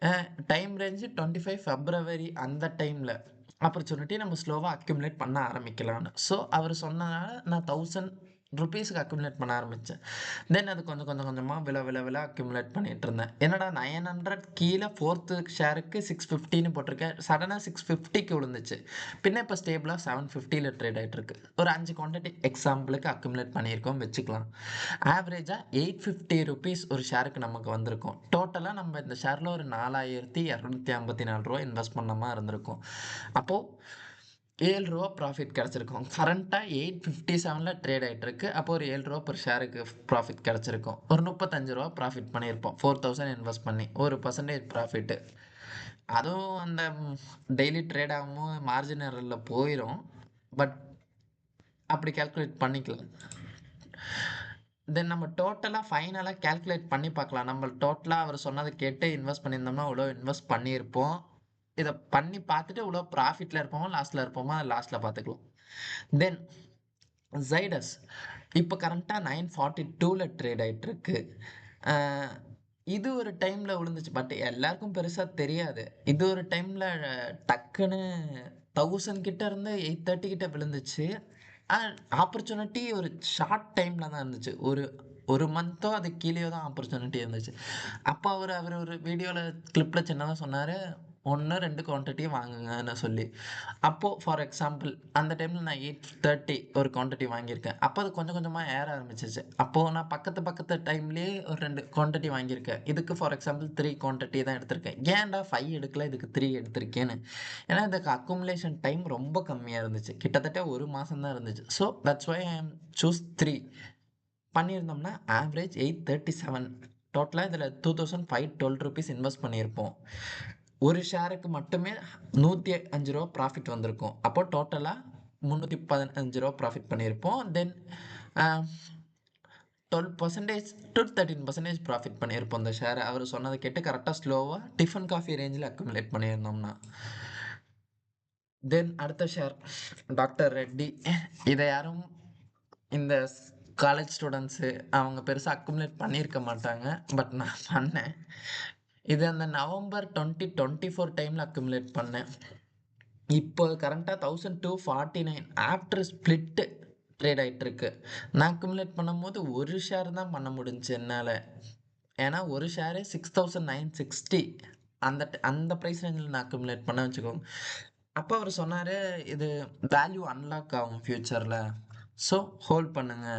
அ டைம் ரேஞ்சு 25 ஃபெப்ரவரி அந்த டைம்ல. ஆப்பர்ச்சுனிட்டி நம்ம ஸ்லோவா அக்யூமுலேட் பண்ண ஆரம்பிக்கலான்னு. ஸோ அவரு சொன்னனால நான் ₹1000க்கு அக்யூமுலேட் பண்ண ஆரம்பிச்சேன். தென் அது கொஞ்சம் கொஞ்சம் கொஞ்சமா வில அக்யூமுலேட் பண்ணிட்டு இருந்தேன். என்னடா 900 கீழ 4த் ஷேருக்கு 650ன்னு போட்டிருக்கேன். சடனா 650க்கு விழுந்துச்சு. பின்ன இப்ப ஸ்டேபிளா 750ல ட்ரேட் ஆயிட்டு இருக்கு. ஒரு 5 குவான்டிட்டி எக்ஸாம்பிளுக்கு அக்யூமுலேட் பண்ணியிருக்கோம் வச்சுக்கலாம். ஆவரேஜா ₹850 ஒரு ஷேருக்கு நமக்கு வந்திருக்கும். டோட்டலா நம்ம இந்த ஷேர்ல ஒரு ₹4254 இன்வெஸ்ட் பண்ண மாரி இருந்திருக்கும். அப்போ ₹7 ப்ராஃபிட் கிடைச்சிருக்கும். கரண்ட்டா 857ல ட்ரேட் ஆயிட்டு இருக்கு. அப்போ ஒரு ₹7 பெர் ஷேருக்கு ப்ராஃபிட் கிடைச்சிருக்கும். ஒரு ₹35 ப்ராஃபிட் பண்ணியிருப்போம். 4000 இன்வெஸ்ட் பண்ணி. 1% ப்ராஃபிட்டு. அதுவும் அந்த டெய்லி ட்ரேட் ஆகும்போது மார்ஜின் எரர்ல போயிரும். பட் அப்படி கால்குலேட் பண்ணிக்கலாம். தென் நம்ம டோட்டலா ஃபைனலா கால்குலேட் பண்ணி பார்க்கலாம். நம்ம டோட்டலா அவர் சொன்னத கேட்டு இன்வெஸ்ட் பண்ணியிருந்தோம்னா, இவ்வளோ இன்வெஸ்ட் பண்ணியிருப்போம். இத பண்ணி பார்த்துட்டு இவ்வளோ ப்ராஃபிட்ல இருப்போமா, லாஸ்ல இருப்போமா, லாஸ்ட்ல பார்த்துக்கலாம். தென் Zydus இப்ப கரண்ட்டா 942ல ட்ரேட் ஆயிட்டு இருக்கு. அ இது ஒரு டைம்ல விழுந்துச்சு. பட் எல்லாருக்கும் பெருசா தெரியாது. இது ஒரு டைம்ல டக்குன்னு 1000 கிட்ட இருந்து 830 கிட்ட விழுந்துச்சு. ஆ ஆப்பர்ச்சுனிட்டி ஒரு ஷார்ட் டைம்ல தான் இருந்துச்சு. ஒரு 1 மந்த்தோ அதுக்கு கீழயோ தான் ஆப்பர்ச்சுனிட்டி இருந்துச்சு. அப்ப அவரு ஒரு வீடியோல கிளிப்ல சின்னதா சொன்னாரு. 1, 2 குவான்டிட்டி வாங்குங்கன்னு சொல்லி. அப்போ ஃபார் எக்ஸாம்பிள் அந்த டைம்ல நான் 830 ஒரு குவான்டிட்டி வாங்கியிருக்கேன். அப்ப அது கொஞ்சம் கொஞ்சமா ஏற ஆரம்பிச்சுச்சு. அப்போ நான் பக்கத்து டைம்லயே ஒரு 2 குவான்டிட்டி வாங்கியிருக்கேன். இதுக்கு ஃபார் எக்ஸாம்பிள் 3 குவான்டிட்டி தான் எடுத்திருக்கேன். ஏன்டா 5 எடுக்கல இதுக்கு 3 எடுத்திருக்கேன்னு. ஏன்னா இதுக்கு அக்குமுலேஷன் டைம் ரொம்ப கம்மியா இருந்துச்சு. கிட்டத்தட்ட 1 மாசம் தான் இருந்துச்சு. So that's why I am choose 3 பண்ணியிருந்தோம்னா ஆவரேஜ் 837. டோட்டலா இதுல ₹2512 இன்வெஸ்ட் பண்ணியிருப்போம். ஒரு ஷேருக்கு மட்டுமே ₹105 ப்ராஃபிட் வந்திருக்கும். அப்போ டோட்டலா ₹315 ப்ராஃபிட் பண்ணியிருப்போம். தென் அ 12% to 13% ப்ராஃபிட் பண்ணியிருப்போம் இந்த ஷேர. அவரு சொன்னத கேட்டு கரெக்ட்டா ஸ்லோவா டிஃபன் காஃபி ரேஞ்சுல அக்குமுலேட் பண்ணியிருந்தோம்னா. தென் அடுத்த ஷேர் டாக்டர் ரெட்டி. இத யாரும் இந்த காலேஜ் ஸ்டூடண்ட்ஸு அவங்க பெருசா அக்குமுலேட் பண்ணியிருக்க மாட்டாங்க. பட் நான் பண்ணேன். இது அந்த நவம்பர் 2024 டைம்ல அக்குமுலேட் பண்ணேன். இப்போ கரண்ட்டா 1249 ஆஃப்டர் ஸ்ப்ளிட் ட்ரேட் ஆயிட்டு இருக்கு. நான் அக்குமுலேட் பண்ணும்போது ஒரு ஷேர் தான் பண்ண முடிஞ்சுச்சு என்னால. ஏன்னா ஒரு ஷேரே 6960 அந்த பிரைஸ் ரேஞ்சில நான் அக்குமுலேட் பண்ணேன் வச்சுக்கோங்க. அப்ப அவரு சொன்னாரு, "இது வேல்யூ அன்லாக் ஆகும் ஃபியூச்சர்ல. ஸோ ஹோல்ட் பண்ணுங்க.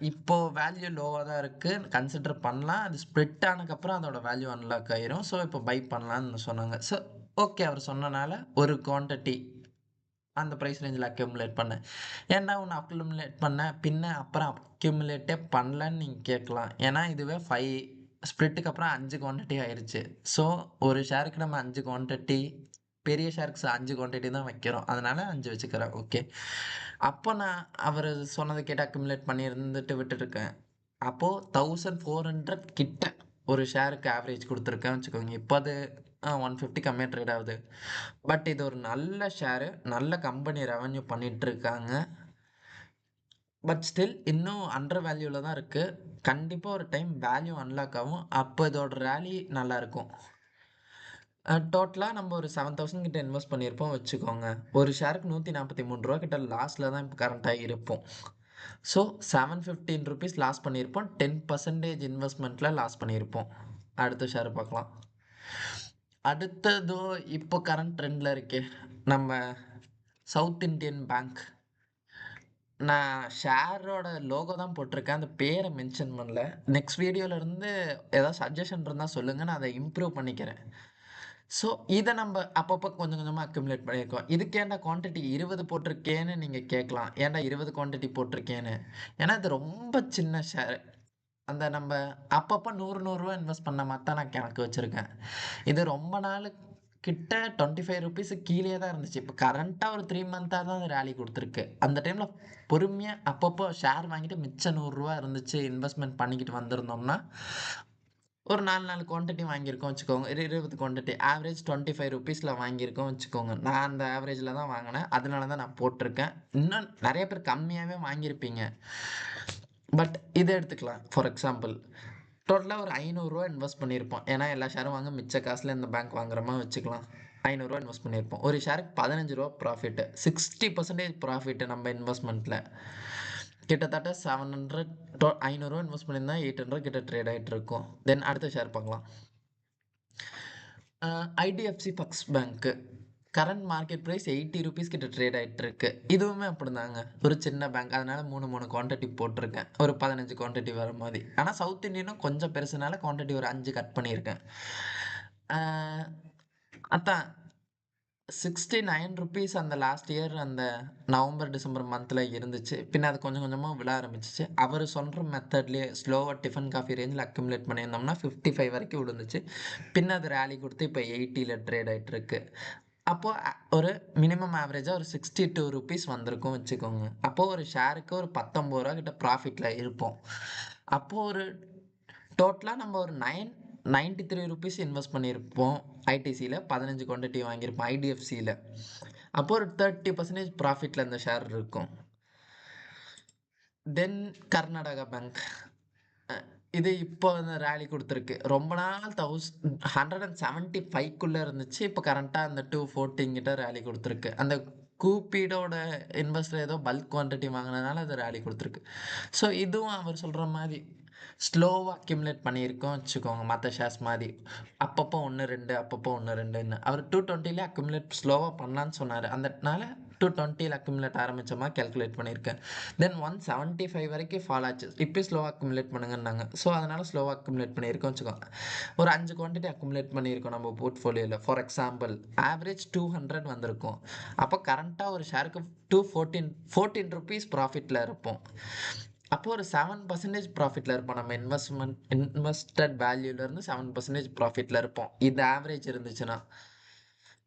இப்போ வேல்யூ லோவா தான் இருக்கு. கன்சிடர் பண்ணலாம். அது ஸ்ப்ளிட் ஆனதுக்கப்புறம் அதோட வேல்யூ அன்லாக் ஆயிரும். ஸோ இப்போ பை பண்ணலாம்னு சொன்னாங்க." ஸோ ஓகே அவர் சொன்னனால ஒரு குவான்டிட்டி அந்த பிரைஸ் ரேஞ்சில அக்யூமுலேட் பண்ணேன். ஏன்டா உன்ன அக்யூமுலேட் பண்ண? பின்ன அப்புறம் அக்யூமுலேட்டே பண்ணலன்னு நீங்க கேட்கலாம். ஏன்னா இதுவே 5 ஸ்ப்ளிட்டுக்கு அப்புறம் 5 குவான்டிட்டி ஆயிருச்சு. ஸோ ஒரு ஷேருக்கு நம்ம 5 குவான்டிட்டி பெரிய ஷேருக்கு 5 குவான்டிட்டி தான் வைக்கிறோம். அதனால 5 வச்சுக்கிறேன். ஓகே. அப்போ நான் அவரு சொன்னத கேட்டு அக்யூமுலேட் பண்ணி இருந்துட்டு விட்டுட்டுருக்கேன். அப்போ 1400 கிட்ட ஒரு ஷேருக்கு ஆவரேஜ் குடுத்துருக்கேன்னு வச்சுக்கோங்க. இப்ப அது 150 கம்மியா ட்ரேட் ஆகுது. பட் இது ஒரு நல்ல ஷேரு. நல்ல கம்பெனி ரெவென்யூ பண்ணிட்டு இருக்காங்க. பட் ஸ்டில் இன்னும் அண்டர் வேல்யூல தான் இருக்கு. கண்டிப்பா ஒரு டைம் வேல்யூ அன்லாக் ஆகும். அப்ப இதோட ராலி நல்லாருக்கும். டோட்டலா நம்ம ஒரு 7000 கிட்ட இன்வெஸ்ட் பண்ணியிருப்போம் வச்சுக்கோங்க. ஒரு ஷேருக்கு ₹143 கிட்ட லாஸ்ல தான் இப்ப கரண்ட்டா இருப்போம். ஸோ ₹715 லாஸ் பண்ணியிருப்போம். 10% இன்வெஸ்ட்மென்ட்ல லாஸ் பண்ணியிருப்போம். அடுத்த ஷேர் பார்க்கலாம். அடுத்ததோ இப்போ கரண்ட் ட்ரெண்ட்ல இருக்கே. நம்ம சவுத் இண்டியன் பேங்க். நான் ஷேரோட லோகோ தான் போட்டிருக்கேன். அந்த பேர மென்ஷன் பண்ணல. நெக்ஸ்ட் வீடியோல இருந்து ஏதாவது சஜஷன் இருந்தா சொல்லுங்க. நான் அத இம்ப்ரூவ் பண்ணிக்கிறேன். ஸோ இத நம்ப அப்பப்போ கொஞ்சம் கொஞ்சமா அக்யூமுலேட் பண்ணியிருக்கோம். இதுக்கு ஏன்டா குவான்டிட்டி 20 போட்டிருக்கேன்னு நீங்க கேட்கலாம். ஏன்டா 20 குவான்டிட்டி போட்டிருக்கேன்னு. ஏன்னா இது ரொம்ப சின்ன ஷேர். அந்த நம்ம அப்பப்போ 100 இன்வெஸ்ட் பண்ண மாதிரி தான் நான் கணக்கு வச்சுருக்கேன். இது ரொம்ப நாள் கிட்ட ₹25 கீழயே தான் இருந்துச்சு. இப்போ கரண்ட்டாக ஒரு 3 மந்த்தாக தான் அது ரேலி கொடுத்துருக்கு. அந்த டைமில் பொறுமையாக அப்பப்போ ஷேர் வாங்கிட்டு மிச்சம் ₹100 இருந்துச்சு இன்வெஸ்ட்மெண்ட் பண்ணிக்கிட்டு வந்திருந்தோம்னா, ஒரு 4 குவான்டிட்டி வாங்கியிருக்கோம் வச்சுக்கோங்க. 20 குவான்டிட்டி ஆவரேஜ் ₹25ல வாங்கியிருக்கோம் வச்சுக்கோங்க. நான் அந்த ஆவரேஜில தான் வாங்கினேன். அதனால தான் நான் போட்டிருக்கேன். இன்னும் நெறைய பேர் கம்மியாவே வாங்கியிருப்பீங்க. பட் இத எடுத்துக்கலாம். ஃபார் எக்ஸாம்பிள் டோட்டலா ஒரு ₹500 இன்வெஸ்ட் பண்ணியிருப்போம். ஏன்னா எல்லா ஷேரும் வாங்க மிச்ச காசுல இந்த பேங்க் வாங்குற மாரி வச்சுக்கலாம். ₹500 இன்வெஸ்ட் பண்ணியிருப்போம். ஒரு ஷேருக்கு ₹15 ப்ராஃபிட். 60% ப்ராஃபிட் நம்ம இன்வெஸ்ட்மென்ட்ல. கிட்டத்தட்ட 700 ₹500 இன்வெஸ்ட் பண்ணியிருந்தா 800 கிட்ட ட்ரேட் ஆயிட்டு இருக்கும். தென் அடுத்த ஷேர் பார்க்கலாம். IDFC first bank. Current market price ₹80 கிட்ட ட்ரேட் ஆயிட்டு இருக்கு. இதுவுமே அப்படிதாங்க. ஒரு சின்ன பேங்க். அதனால 3 குவான்டிட்டி போட்டிருக்கேன். ஒரு 15 குவான்டிட்டி வர மாதிரி. ஆனா சவுத் இந்தியனும் கொஞ்சம் பெருசுனால குவான்டிட்டி ஒரு 5 கட் பண்ணியிருக்கேன். ஆ, அதான் ₹69 அந்த லாஸ்ட் இயர் அந்த நவம்பர், டிசம்பர் மந்த்ல இருந்துச்சு. பின்ன அது கொஞ்சம் கொஞ்சமா விழ ஆரம்பிச்சுச்சு. அவரு சொல்ற மெத்தட்லயே ஸ்லோவா டிஃபன் காஃபி ரேஞ்ச்ல அக்யூமுலேட் பண்ணியிருந்தோம்னா 55 வரைக்கும் விழுந்துச்சு. பின்ன அது ராலி குடுத்து இப்ப 80ல ட்ரேட் ஆயிட்டு இருக்கு. அப்போ ஒரு மினிமம் ஆவரேஜா ஒரு ₹62 வந்திருக்கும் வச்சுக்கோங்க. அப்போ ஒரு ஷேருக்கு ஒரு ₹19 கிட்ட ப்ராஃபிட்ல இருப்போம். அப்போ ஒரு டோட்டலா நம்ம ஒரு ₹93 இன்வெஸ்ட் பண்ணியிருப்போம். ஐடிசில 15 குவான்டிட்டி வாங்கியிருப்போம். ஐடிஎஃப்சில. அப்போ ஒரு 30% ப்ராஃபிட்ல இந்த ஷேர் இருக்கும். தென் கர்நாடகா பேங்க். அ இது இப்போ அந்த ராலி குடுத்துருக்கு. ரொம்ப நாள் 175க்குள்ள இருந்துச்சு. இப்போ கரண்ட்டா அந்த 214 கிட்ட ராலி குடுத்துருக்கு. அந்த கூப்பீடோட இன்வெஸ்டர் ஏதோ பல்க் குவான்டிட்டி வாங்குனதுனால அது ராலி குடுத்துருக்கு. ஸோ இதுவும் அவர் சொல்ற மாரி ஸ்லோவா அக்யூமுலேட் பண்ணியிருக்கோம் வச்சுக்கோங்க. மத்த ஷேர்ஸ் மாரி. அப்பப்போ 1, 2 அப்பப்போ 1, 2ன்னு. அவர் 220லே அக்யூமுலேட் ஸ்லோவா பண்ணலான்னு சொன்னாரு. அதனால 220ல அக்யூமுலேட் ஆரம்பிச்ச மாரி கால்குலேட் பண்ணியிருக்கேன். தென் 175 வரைக்கும் ஃபால் ஆச்சு. இப்பயும் ஸ்லோவா அக்யூமுலேட் பண்ணுங்கன்னாங்க. ஸோ அதனால ஸ்லோவா அக்யூமுலேட் பண்ணியிருக்கோம் வச்சுக்கோங்க. ஒரு 5 குவான்டிட்டி அக்யூமுலேட் பண்ணியிருக்கோம் நம்ம போர்ட்ஃபோலியோல. ஃபார் எக்ஸாம்பிள் ஆவரேஜ் 200 வந்திருக்கும். அப்போ கரண்ட்டா ஒரு ஷேருக்கு ₹14 ப்ராஃபிட்ல இருப்போம். அப்போ ஒரு 7% ப்ராஃபிட்ல இருப்போம். நம்ம இன்வெஸ்டட் வேல்யூல இருந்து 7% ப்ராஃபிட்ல இருப்போம். இது ஆவரேஜ் இருந்துச்சுன்னா.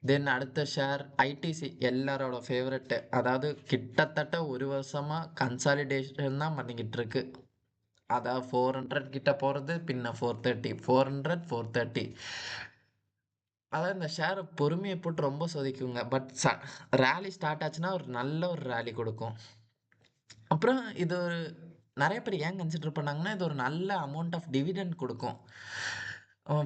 தென் அடுத்த ஷேர் ஐடிசி எல்லாரோட ஃபேவரட். அதாவது கிட்டத்தட்ட 1 வருஷமா கன்சாலிடேஷன் தான் பண்ணிக்கிட்டு இருக்கு. அதாவது 400 கிட்ட போறது, பின்ன 430, 400, 430. அதாவது இந்த ஷேர் பொறுமைய போட்டு ரொம்ப சொதிக்குங்க. பட் ராலி ஸ்டார்ட் ஆச்சுன்னா ஒரு நல்ல ஒரு ராலி குடுக்கும். அப்புறம் இது ஒரு நெறைய பேர் ஏன் கன்சிடர் பண்ணாங்கன்னா, இது ஒரு நல்ல அமௌண்ட் ஆஃப் டிவிடெண்ட் குடுக்கும்.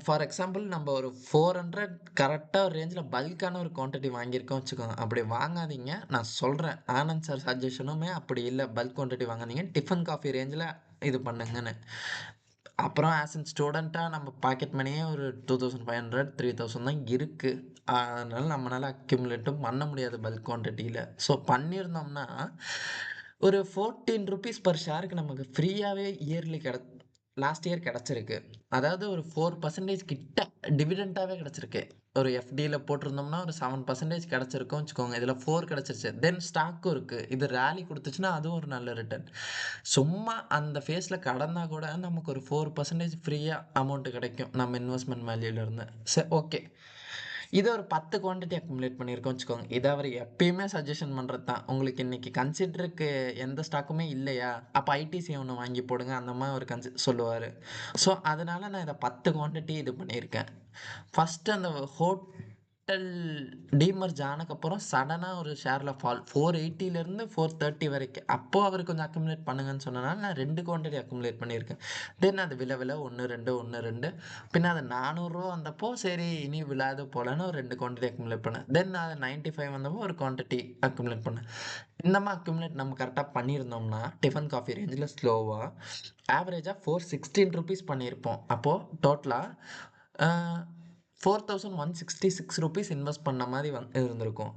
ஃபார் எக்ஸாம்பிள் நம்ம ஒரு 400 கரெக்ட்டா ஒரு ரேஞ்ச்ல பல்க்கான ஒரு குவான்டிட்டி வாங்கியிருக்கோம் வச்சுக்கோங்க. அப்படி வாங்காதீங்க. நான் சொல்றேன். ஆனந்த் சார் சஜஷனுமே அப்படி இல்ல. பல்க் குவான்டிட்டி வாங்காதீங்க. டிஃபன் காஃபி ரேஞ்ச்ல இது பண்ணுங்கன்னு. அப்புறம் ஆஸ் அன் ஸ்டூடண்ட்டா நம்ம பாக்கெட் மணியே ஒரு 2500, 3000 தான் இருக்கு. அதனால நம்மனால அக்யூமுலேட்டும் பண்ண முடியாது பல்க் குவான்டிட்டில. ஸோ பண்ணியிருந்தோம்னா, ஒரு ₹14 பெர் ஷேருக்கு நமக்கு ஃப்ரீயாவே இயர்லி லாஸ்ட் இயர் கிடைச்சிருக்கு. அதாவது ஒரு 4% கிட்ட டிவிடெண்டாவே கிடைச்சிருக்கு. ஒரு எஃப்டில போட்டிருந்தோம்னா ஒரு 7% கிடைச்சிருக்கும் வச்சுக்கோங்க. இதுல 4 கிடைச்சிருச்சு. தென் ஸ்டாக்கும் இருக்கு. இது ராலி குடுத்துச்சுன்னா அதுவும் ஒரு நல்ல ரிட்டர்ன். சும்மா அந்த ஃபேஸ்ல கடந்தா கூட நமக்கு ஒரு 4% ஃப்ரீயா அமௌண்ட் கிடைக்கும். நம்ம இன்வெஸ்ட்மென்ட் வேல்யூல இருந்து. ஓகே. இத ஒரு 10 குவான்டிட்டி அக்குமுலேட் பண்ணியிருக்கோம் வச்சுக்கோங்க. இத அவரு எப்பயுமே சஜஷன் பண்றது தான். உங்களுக்கு இன்னைக்கு கன்சிடருக்கு எந்த ஸ்டாக்குமே இல்லையா? அப்ப ஐடிசி ஒண்ணு வாங்கி போடுங்க. அந்த மாரி அவரு சொல்லுவாரு. ஸோ, அதனால நான் இத 10 குவான்டிட்டி இது பண்ணியிருக்கேன். ஃபர்ஸ்ட்டு அந்த ஹோட்டல் டீமர்ஜ் ஆனக்கப்புறம் சடனா ஒரு ஷேர்ல ஃபால் 480ல இருந்து 430 வரைக்கும். அப்போ அவரு கொஞ்சம் அக்குமுலேட் பண்ணுங்கன்னு சொன்னனால, நான் 2 குவான்டிட்டி அக்குமுலேட் பண்ணியிருக்கேன். தென் அது விழ விழ 1, 2, 1, 2 பின்ன அது ₹400 வந்தப்போ, சரி இனி விழாது போலன்னு ஒரு 2 குவான்டிட்டி அக்குமுலேட் பண்ணேன். தென் அது 95 வந்தப்போ ஒரு குவான்டிட்டி அக்குமுலேட் பண்ணேன். இந்த மாரி அக்குமுலேட் நம்ம கரெக்ட்டா பண்ணியிருந்தோம்னா, டிஃபன் காஃபி ரேஞ்ச்ல ஸ்லோவா ஆவரேஜா ₹416 பண்ணியிருப்போம். அப்போ டோட்டலா ஆ ₹4166 இன்வெஸ்ட் பண்ண மாரி இருந்திருக்கும்.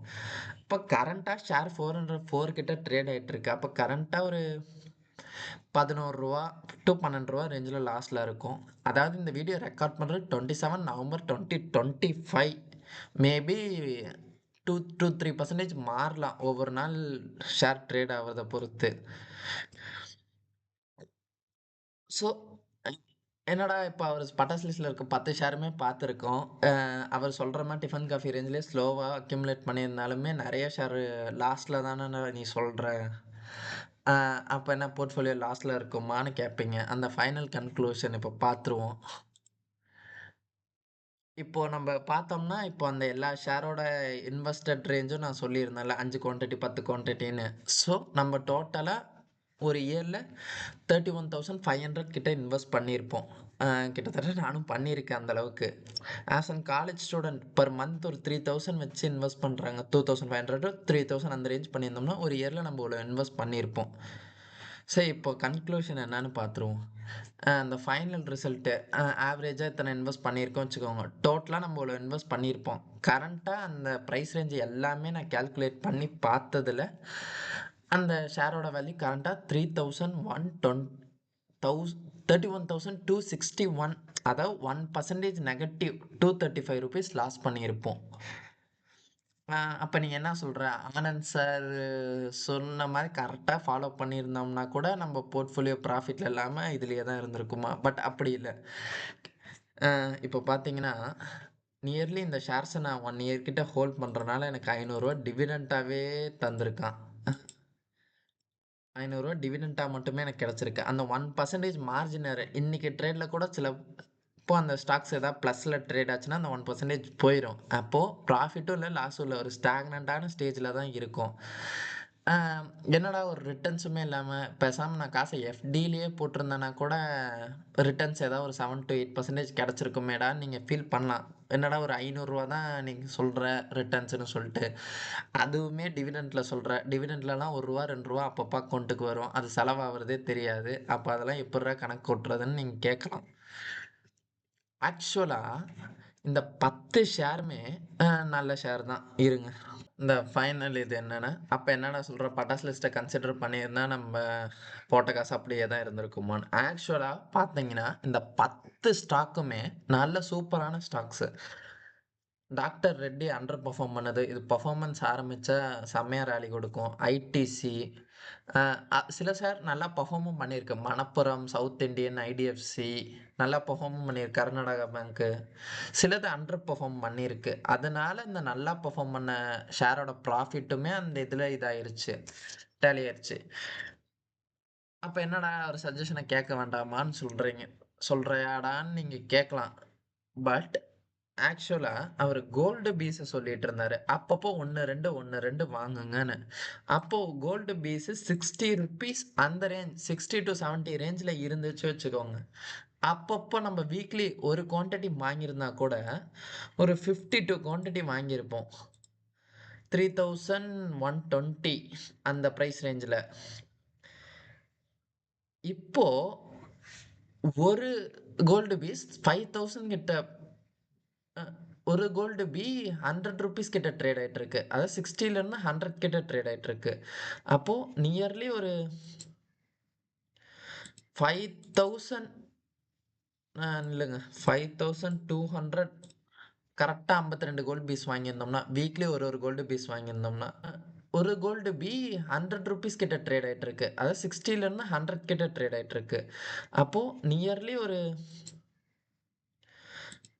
இப்ப கரண்ட்டா ஷேர் 404 கிட்ட ட்ரேட் ஆயிட்டு இருக்கு. அப்ப கரண்ட்டா ஒரு ₹11 டூ ₹12 ரேஞ்ச்ல லாஸ்ல இருக்கும். அதாவது இந்த வீடியோ ரெக்கார்ட் பண்றது 27 நவம்பர் 2025. மேபி 3% மாறலாம். ஒவ்வொரு நாள் ஷேர் ட்ரேட் ஆவறத பொறுத்து. ஸோ என்னடா இப்ப அவரு பட்டாஸ் லிஸ்ட்ல இருக்க 10 ஷேருமே பார்த்துருக்கோம். அவர் சொல்ற மாரி டிஃபன், காஃபி ரேஞ்சிலயே ஸ்லோவா அக்யூமுலேட் பண்ணியிருந்தாலுமே நெறைய ஷேரு லாஸ்ட்ல தானண்ணா நீ சொல்ற. அ அப்ப என்ன போர்ட்ஃபோலியோ லாஸ்ட்ல இருக்குமான்னு கேட்பீங்க. அந்த ஃபைனல் கன்க்ளூஷன் இப்ப பார்த்துருவோம். இப்போ நம்ப பார்த்தோம்னா, இப்போ அந்த எல்லா ஷேரோட இன்வெஸ்டட் ரேஞ்சும் நான் சொல்லியிருந்தேன்ல. 5 குவான்டிட்டி, 10 குவான்டிட்டின்னு. ஸோ, நம்ம டோட்டலா ஒரு இயர்ல 31,500 கிட்ட இன்வெஸ்ட் பண்ணியிருப்போம். அ கிட்டத்தட்ட நானும் பண்ணியிருக்கேன் அந்த அளவுக்கு. As an college student per month ஒரு 3000 வச்சு இன்வெஸ்ட் பண்றாங்க. 2500 3000 அந்த ரேஞ்ச் பண்ணியிருந்தோம்னா, ஒரு இயர்ல நம்ம இவ்வளோ இன்வெஸ்ட் பண்ணியிருப்போம். சரி, இப்போ கன்க்ளூஷன் என்னன்னு பார்த்துருவோம். அந்த ஃபைனல் ரிசல்ட்டு ஆவரேஜா இத்தனை இன்வெஸ்ட் பண்ணியிருக்கோம் வச்சுக்கோங்க. டோட்டலா நம்ம இவ்வளோ இன்வெஸ்ட் பண்ணியிருப்போம். கரண்ட்டா அந்த பிரைஸ் ரேஞ்ச் எல்லாமே நான் கால்குலேட் பண்ணி பார்த்ததுல, அந்த ஷேரோட வேல்யூ கரண்ட்டா 31,261, அதாவது 1% நெகட்டிவ் ₹235 லாஸ் பண்ணியிருப்போம். அப்ப நீங்க என்ன சொல்ற? ஆனந்த் சார் சொன்ன மாரி கரெக்ட்டா ஃபாலோ பண்ணியிருந்தோம்னா கூட, நம்ம போர்ட்ஃபோலியோ ப்ராஃபிட்ல இல்லாம இதுலயே தான் இருந்திருக்குமா? பட் அப்படி இல்ல. இப்போ பார்த்தீங்கன்னா, நியர்லி இந்த ஷேர்ஸ நான் 1 இயர் கிட்ட ஹோல்ட் பண்றனால எனக்கு ரூ. 500 டிவிடெண்டாவே தந்திருக்கான். ரூ. 500 டிவிடெண்டா மட்டுமே எனக்கு கிடைச்சிருக்கு. அந்த 1% மார்ஜின் இன்னைக்கு ட்ரேட்ல கூட இப்போ அந்த ஸ்டாக்ஸ் ஏதாவது பிளஸ்ல ட்ரேட் ஆச்சுன்னா, அந்த 1% போயிரும். அப்போ ப்ராஃபிட்டும் இல்ல, லாஸும் இல்ல. ஒரு ஸ்டாக்னன்ட்டான ஸ்டேஜ்ல தான் இருக்கும். அ என்னடா ஒரு ரிட்டர்ன்ஸுமே இல்லாம, பேசாம நான் காச எஃப்டிலயே போட்டிருந்தேன்னா கூட, ரிட்டர்ன்ஸ் ஏதாவது ஒரு 7-8% கிடைச்சிருக்குமேடான்னு நீங்க ஃபீல் பண்ணலாம். என்னடா ஒரு ரூ. 500 தான் நீங்க சொல்ற ரிட்டர்ன்ஸ்ன்னு சொல்ட்டு. அதுவுமே டிவிடெண்ட்ல சொல்ற. டிவிடெண்ட்லலாம் ரூ. 1 ரூ. 2 அப்பப்ப அக்கவுண்ட்டுக்கு வரும். அது செலவாகுறதே தெரியாது. அப்ப அதெல்லாம் எப்புட்றா கணக்கு கொட்டுறதுன்னு நீங்க கேட்கலாம். ஆக்சுவலா இந்த 10 ஷேருமே நல்ல ஷேர் தான். இருங்க. இந்த ஃபைனல் இது என்னன்னா, அப்ப என்னடா சொல்ற பட்டாஸ் லிஸ்ட்ட கன்சிடர் பண்ணியிருந்தா நம்ம போட்ட காசு அப்படியே தான் இருந்திருக்குமான்னு. ஆக்சுவலா பார்த்தீங்கன்னா, இந்த 10 ஸ்டாக்குமே நல்ல சூப்பரான stocks. Doctor Reddy under perform பண்ணுது. இது பெர்ஃபார்மன்ஸ் ஆரம்பிச்சா செம்மையா ராலி கொடுக்கும். ஐடிசி அ அ சில ஷேர் நல்லா பெர்ஃபார்மும் பண்ணியிருக்கு. மணப்புரம், சவுத் இண்டியன், ஐடிஎஃப்சி நல்லா பெர்ஃபார்மும் பண்ணியிருக்கு. கர்நாடகா பேங்க்கு. சிலது அண்டர் பெர்ஃபார்ம் பண்ணியிருக்கு. அதனால இந்த நல்லா பெர்ஃபார்ம் பண்ண ஷேரோட ப்ராஃபிட்டுமே அந்த இதில இதாயிருச்சு. டேலி ஆயிருச்சு. அப்ப என்னடா ஒரு சஜஷன கேட்க வேண்டாமான்னு சொல்றியாடான்னு நீங்க கேட்கலாம். பட் ஆக்சுவலா அவரு கோல்டு பீஸ சொல்லிட்டு இருந்தாரு. அப்பப்போ 1, 2, 1, 2 வாங்குங்கன்னு. அப்போ கோல்டு பீஸ் ₹60 அந்த ரேஞ்ச் 60-70 ரேஞ்ச்ல இருந்துச்சு வச்சுக்கோங்க. அப்பப்போ நம்ம வீக்லி ஒரு குவான்டிட்டி வாங்கியிருந்தா கூட, ஒரு 52 குவான்டிட்டி வாங்கியிருப்போம். 3120 அந்த பிரைஸ் ரேஞ்ச்ல. இப்போ ஒரு கோல்டு பீஸ் 5000 கிட்ட அ ஒரு கோல்டு ₹100 கிட்ட ட்ரேட் ஆயிட்டு இருக்கு. அதாவது 60ல இருந்து 100 கிட்ட ட்ரேட் ஆயிட்டு இருக்கு. அப்போ நியர்லி ஒரு 5000 இல்லங்க 5200 கரெக்ட்டா 52 கோல்ட் பீஸ் வாங்கியிருந்தோம்னா, வீக்லி ஒரு கோல்டு பீஸ் வாங்கியிருந்தோம்னா, ஒரு கோல்டு ₹100 கிட்ட ட்ரேட் ஆயிட்டு இருக்கு. அதாவது 60ல இருந்து 100 கிட்ட ட்ரேட் ஆயிட்டு இருக்கு. அப்போ நியர்லி ஒரு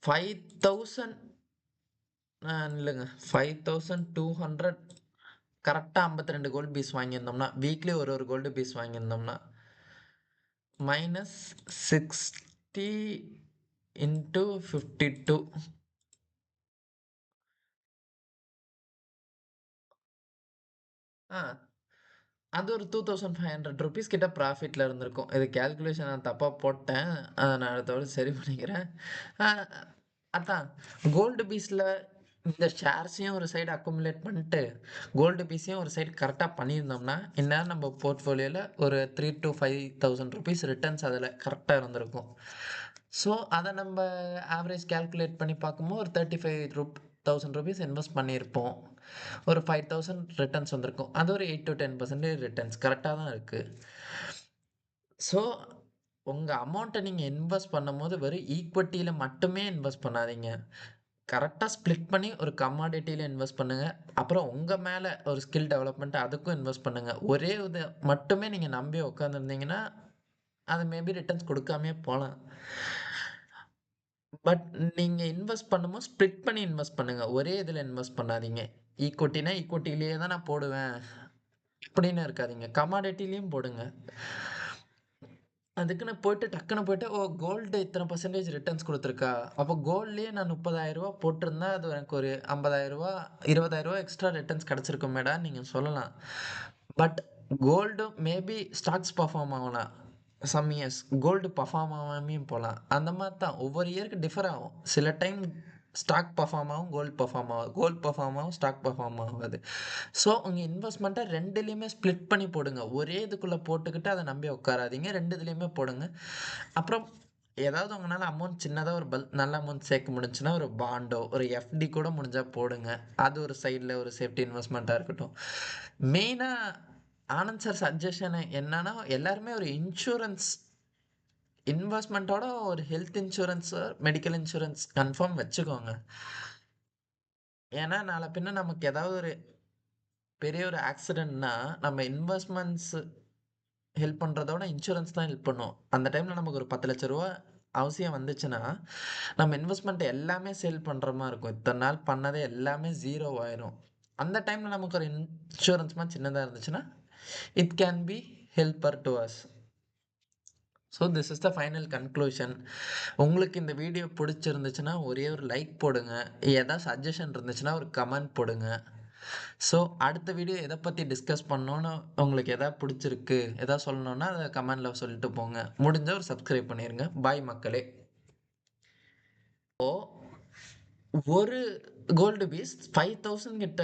5000 இல்லங்க 5200 கரெக்ட்டா 52 கோல்ட் பீஸ் வாங்கியிருந்தோம்னா, வீக்லி ஒரு கோல்டு பீஸ் வாங்கியிருந்தோம்னா, மைனஸ் 60 இன்டூ 52 ஆ அது ஒரு ₹2500 கிட்ட ப்ராஃபிட்ல இருந்திருக்கும். இது கால்குலேஷன் நான் தப்பா போட்டேன். நான் அடுத்த சரி பண்ணிக்கிறேன். அ அதான் கோல்டு பீஸ்ல இந்த ஷேர்ஸையும் ஒரு சைடு அக்குமுலேட் பண்ணிட்டு, கோல்டு பீஸையும் ஒரு சைடு கரெக்ட்டா பண்ணியிருந்தோம்னா, இந்நேரம் நம்ம போர்ட்ஃபோலியோல ஒரு ₹3000-5000 ரிட்டர்ன்ஸ் அதில கரெக்ட்டா இருந்திருக்கும். ஸோ, அத நம்ப ஆவரேஜ் கால்குலேட் பண்ணி பார்க்கும்போது ஒரு ₹35,000 இன்வெஸ்ட் பண்ணியிருப்போம். ஒரு 5000 ரிட்டர்ன்ஸ் வந்திருக்கும். அது ஒரு 8-10% ரிட்டர்ன்ஸ் கரெக்ட்டா தான் இருக்கு. ஸோ, உங்க அமௌண்ட்ட நீங்க இன்வெஸ்ட் பண்ணும்போது வெறும் ஈக்விட்டில மட்டுமே இன்வெஸ்ட் பண்ணாதீங்க. கரெக்ட்டா ஸ்ப்ளிட் பண்ணி ஒரு கமாடிட்டில இன்வெஸ்ட் பண்ணுங்க. அப்புறம் உங்க மேல ஒரு ஸ்கில் டெவலப்மென்ட் அதுக்கும் இன்வெஸ்ட் பண்ணுங்க. ஒரே இத மட்டுமே நீங்க நம்பி உட்கார்ந்திருந்தீங்கன்னா, அது மேபி ரிட்டர்ன்ஸ் குடுக்காமயே போலாம். பட் நீங்க இன்வெஸ்ட் பண்ணும்போது ஸ்ப்ளிட் பண்ணி இன்வெஸ்ட் பண்ணுங்க. ஒரே இதுல இன்வெஸ்ட் பண்ணாதீங்க. ஈக்விட்டினா ஈக்விட்டிலயே தான் நான் போடுவேன். அப்படின்னு இருக்காதீங்க. கமாடிட்டிலயும் போடுங்க. அதுக்குன்னு போயிட்டு டக்குனு போயிட்டு, ஓ கோல்டு இத்தன பெர்சென்டேஜ் ரிட்டர்ன்ஸ் குடுத்துருக்கா. அப்போ கோல்ட்லயே நான் ரூ. 30,000 போட்டிருந்தா, அது எனக்கு ஒரு ரூ. 50,000 ரூ. 20,000 எக்ஸ்ட்ரா ரிட்டர்ன்ஸ் கிடைச்சிருக்குமேடான்னு நீங்க சொல்லலாம். But gold maybe stocks perform ஆகலாம். சம் இயர்ஸ் கோல்டு பெர்ஃபார்ம் ஆகாமயும் போலாம். அந்த மாரி தான். ஒவ்வொரு இயருக்கு டிஃபர் ஆகும். சில டைம் ஸ்டாக் பெர்ஃபார்ம் ஆகும், கோல்ட் பெர்ஃபார்ம் ஆகும். கோல்ட் பெர்ஃபார்ம் ஆகும், ஸ்டாக் பெர்ஃபார்ம் ஆகாது. ஸோ உங்க இன்வெஸ்ட்மெண்ட்ட 2லயுமே ஸ்ப்ளிட் பண்ணி போடுங்க. ஒரே இதுக்குள்ள போட்டுக்கிட்டு அத நம்பி உட்காராதீங்க. 2 இதுலயுமே போடுங்க. அப்புறம் ஏதாவது உங்கனால அமௌண்ட் சின்னதா ஒரு நல்ல அமௌண்ட் சேர்க்க முடிஞ்சுச்சுன்னா, ஒரு பாண்டோ, ஒரு எஃப்டி கூட முடிஞ்சா போடுங்க. அது ஒரு சைடுல ஒரு சேஃப்டி இன்வெஸ்ட்மெண்ட்டா இருக்கட்டும். மெயினா ஆனந்த் சார் சஜஷன் என்னன்னா, எல்லாருமே ஒரு இன்சூரன்ஸ் இன்வெஸ்ட்மெண்ட்டோட ஒரு health insurance, medical insurance confirm வச்சுக்கோங்க. ஏன்னா, நாள பின்ன நமக்கு ஏதாவது ஒரு பெரிய ஒரு ஆக்சிடென்ட்னா, நம்ம இன்வெஸ்ட்மெண்ட்ஸ் ஹெல்ப் பண்றதோட இன்சூரன்ஸ் தான் ஹெல்ப் பண்ணும். அந்த டைம்ல நமக்கு ஒரு ரூ. 10,00,000 அவசியம் வந்துச்சுன்னா, நம்ம இன்வெஸ்ட்மெண்ட் எல்லாமே சேல் பண்ற மாரி இருக்கும். இத்தன நாள் பண்ணது எல்லாமே 0 ஆயிரும். அந்த டைம்ல நமக்கு ஒரு இன்சூரன்ஸ் மாரி சின்னதா இருந்துச்சுன்னா, it can be helper to us. So this is the final conclusion. உங்களுக்கு இந்த வீடியோ புடிச்சிருந்துச்சுன்னா, ஒரே ஒரு லைக் போடுங்க. ஏதாவது சஜஷன் இருந்துச்சுன்னா, ஒரு கமெண்ட் போடுங்க. ஸோ அடுத்த வீடியோ எத பத்தி டிஸ்கஸ் பண்ணணும்னு உங்களுக்கு எதாவது புடிச்சிருக்கு, எதாவது சொல்லணும்னா, அத கமெண்ட்ல சொல்லிட்டு போங்க. முடிஞ்சா ஒரு சப்ஸ்கிரைப் பண்ணிருங்க. பாய் மக்களே! இப்போ ஒரு கோல்டு பீஸ் 5,000 கிட்ட